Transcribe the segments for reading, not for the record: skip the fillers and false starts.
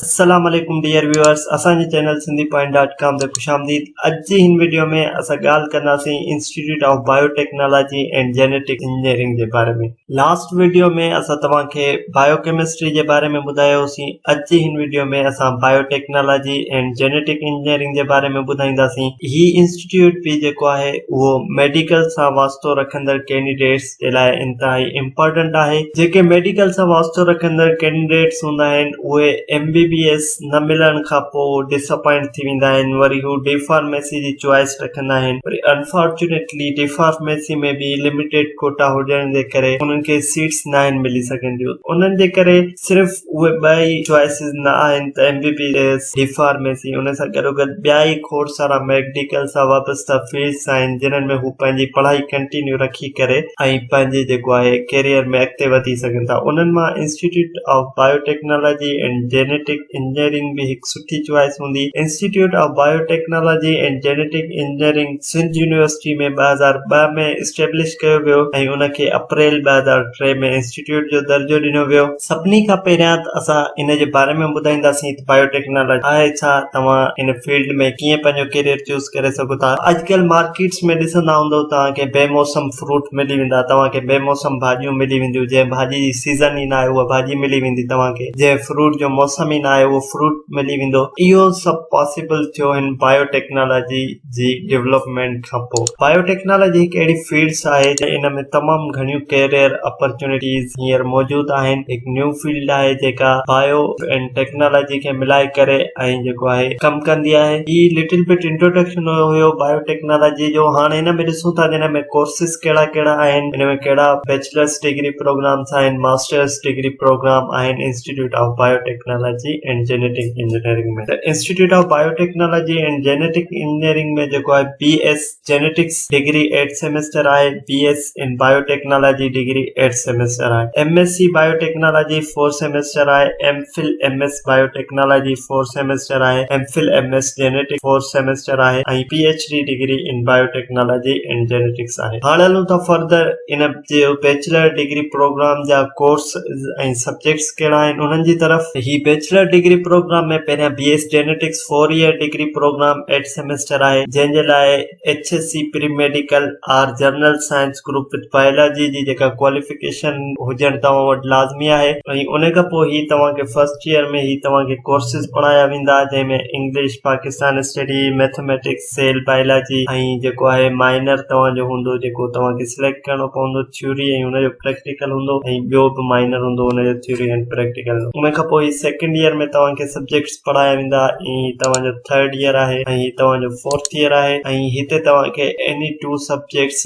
अस्सलाम वालेकुम dear viewers, असांजे चैनल sindhipoint.com ते खुशामदीद। अॼु जी हिन वीडियो में असां ॻाल्हि कंदासीं institute of biotechnology and genetic engineering जे बारे में। लास्ट वीडियो में असां तव्हांखे बायोकेमिस्ट्री जे बारे में ॿुधायोसीं। अॼु जी हिन वीडियो में असां बायोटेक्नोलॉजी एंड जेनेटिक इंजीनियरिंग जे बारे में ॿुधाईंदासीं। ही इंस्टीट्यूट भी जेको आहे उहो मेडिकल सां वास्तो रखंदड़ कैंडिडेट्स जे लाइ इंतहाई इम्पोर्टेंट आहे। जेके मेडिकल सां वास्तो रखंदड़ कैंडिडेट्स हूंदा आहिनि उहे MBBS न मिलण खां पोइ डिसअपॉइंट थी वेंदा आहिनि, वरी हू डी फार्मेसी जी चॉइस रखंदा आहिनि। वरी अनफॉर्चुनेटली डी फार्मेसी में भी लिमिटेड कोटा हुजण जे करे उन्हनि खे सीट्स न आहिनि मिली सघंदियूं। उन्हनि जे करे सिर्फ़ उहे ॿ ई चॉइसिस न आहिनि त MBBS डी फार्मेसी, उन सां गॾोगॾु ॿिया ई खोड़ सारा मेडिकल सां वाबस्ता फील्ड्स आहिनि जिन्हनि में हू पंहिंजी पढ़ाई कंटिन्यू रखी करे ऐं पंहिंजे जेको आहे कैरियर में अॻिते वधी सघनि था। उन्हनि मां institute of biotechnology and genetic engineering भी हिकु सुठी चॉइस हूंदी। Institute of biotechnology and genetic engineering Sindh university में 2002 में इस्टेब्लिश कयो वियो ऐं उनखे अप्रैल 2003 में इंस्टीट्यूट जो दर्जो ॾिनो वियो। सभिनी खां पहिरियां असां इन जे बारे में ॿुधाईंदासीं त बायोटेक्नोलॉजी आहे छा, तव्हां इन फील्ड में कीअं पंहिंजो कैरियर चूज़ करे सघो था। अॼुकल्ह मार्केट्स में ॾिसंदा हूंदो तव्हांखे बेमौसम फ्रूट मिली वेंदा, तव्हांखे बेमौसम भाॼियूं मिली वेंदियूं। जंहिं भाॼी जी सीज़न ई न आहे उहा भाॼी मिली वेंदी तव्हांखे, जंहिं फ्रूट जो मौसम ई न आहे उहो फ्रूट मिली वेंदो। इहो सभु पॉसिबल थियो हिन बायोटेक्नोलॉजी जी डेवलपमेंट खां पोइ। बायोटेक्नोलॉजी हिकु अहिड़ी फील्ड्स आहे इन में तमामु घणियूं कैरियर अपॉर्चुनिटीज़ हींअर मौजूदु आहिनि। हिकु न्यू फील्ड आहे जेका बायो एंड टेक्नोलॉजी खे मिलाए करे ऐं जेको आहे कमु कंदी आहे। ही लिटिल बिट इंट्रोडक्शन हुयो बायोटेक्नोलॉजी जो। हाणे हिन में ॾिसूं था जिन में कोर्सेस कहिड़ा कहिड़ा आहिनि, हिन में कहिड़ा बैचलर्स डिग्री प्रोग्राम्स आहिनि, मास्टर्स डिग्री प्रोग्राम आहिनि institute of biotechnology and genetic engineering में। Institute of biotechnology and genetic engineering में जेको आहे BS जेनेटिक्स डिग्री 8 सेमेस्टर आहे, BS in biotechnology degree 8 semester आहे, MSc बायोटेक्नोलॉजी 4 सेमेस्टर आहे, MPhil MS बायोटेक्नोलॉजी 4 सेमेस्टर आहे, MPhil MS genetic 4 semester आहे ऐं PhD degree in biotechnology and genetics आहे। हाणे हलूं था फर्दर इन जो बैचलर डिग्री प्रोग्राम जा कोर्स ऐं सब्जेक्ट्स कहिड़ा आहिनि उन्हनि जी तरफ़। ही बैचलर डिग्री प्रोग्राम में पहिरियां BS genetics 4 year degree program 8 semester आहे, जंहिंजे लाइ HSC pre medical or general science group with biology जी जेका क्वालिफिकेशन हुजण तव्हां वटि लाज़मी आहे। ऐं उन खां पोइ ही तव्हांखे फर्स्ट ईयर में ही तव्हांखे कोर्सेस पढ़ाया वेंदा जंहिंमें English, Pakistan study, mathematics, cell biology ऐं जेको आहे माइनर तव्हांजो हूंदो जेको तव्हांखे सिलेक्ट करणो पवंदो, थ्योरी ऐं उनजो प्रैक्टिकल हूंदो ऐं ॿियो बि माइनर हूंदो उनजो थ्योरी एंड प्रैक्टिकल। उन खां पोइ सेकंड ईयर में तव्हांखे सब्जेक्ट्स पढ़ाया वेंदा ऐं तव्हांजो थर्ड ईयर आहे ऐं तव्हांजो फोर्थ ईयर आहे ऐं हिते तव्हांखे एनी 2 सब्जेक्ट्स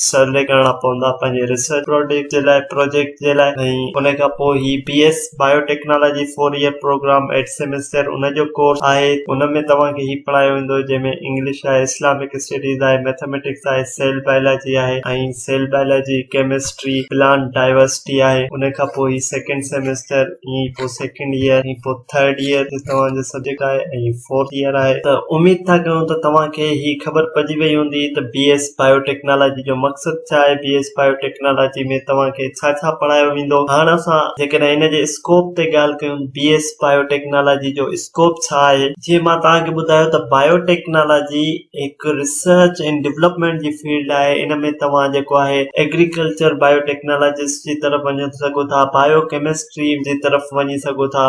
सर्वे करणा पवंदा पंहिंजे रिसर्च प्रोजेक्ट जे लाइ। ऐं उन खां पोइ ही BS biotechnology 4 year programme 8 semester उनजो कोर्स आहे। उनमें तव्हांखे ही पढ़ायो वेंदो जंहिंमें इंग्लिश आहे, इस्लामिक स्टडीज़ आहे, मैथमेटिक्स आहे, सेल बायोलॉजी आहे ऐं cell biology, chemistry, plant diversity आहे। उन खां पोइ सेकंड सेमेस्टर ऐं पोइ सेकंड ईयर ऐं पोइ थर्ड ईयर तव्हांजो सब्जेक्ट आहे ऐं फोर्थ ईयर आहे। त उमीद था कयूं त तव्हांखे ही ख़बर पइजी वई हूंदी त BS बायोटेक्नोलॉजी जो मक़सदु छा आहे, BS बायोटेक्नोलॉजी में तव्हांखे छा छा पढ़ायो वेंदो। हाणे असां जेकॾहिं हिन जे स्कोप ते ॻाल्हि कयूं, BS बायोटेक्नोलॉजी जो स्कोप छा आहे, जीअं मां तव्हांखे ॿुधायो त बायोटेक्नोलॉजी हिकु रिसर्च एंड डेवलपमेंट जी फील्ड आहे। इन में तव्हां जेको आहे एग्रीकल्चर बायोटेक्नोलॉजिस्ट जी तरफ़ वञी सघो था, बायोकेमिस्ट्री जी तरफ़ वञी सघो था,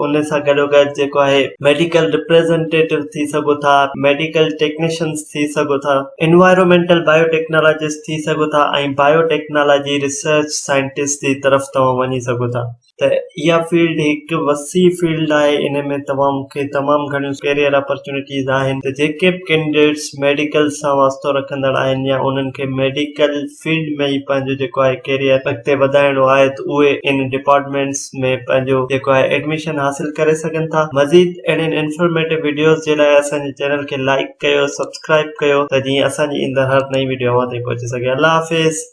उन सां गॾोगॾु जेको आहे मेडिकल रिप्रेजेंटेटिव थी सघो था, मेडिकल टेक्नीशियंस थी सघो था, एनवायरमेंटल बायोटेक्नोलॉजिस्ट थी सघो था ऐं बायोटेक्नोलॉजी रिसर्च साइंटिस्ट जी तरफ़ तव्हां वञी सघो था। त इहा फील्ड हिकु वसी फील्ड आहे। इन में तमामु घणियूं कैरियर अपॉर्चुनिटीज़ आहिनि। त जेके बि कैंडिडेट्स मेडिकल सां वास्तो रखंदड़ आहिनि या उन्हनि खे मेडिकल फील्ड में ई पंहिंजो जेको आहे कैरियर अॻिते वधाइणो आहे त उहे इन डिपार्टमेंट्स में पंहिंजो जेको आहे एडमिशन हासिल करे सघनि था। मज़ीद अहिड़ियुनि इंफॉर्मेटिव वीडियोस जे लाइ असांजे चैनल खे लाइक कयो, सब्सक्राइब कयो त जीअं असांजी ईंदड़ हर नई वीडियो अव्हां ताईं पहुची सघे। अल्लाह हाफ़िज़।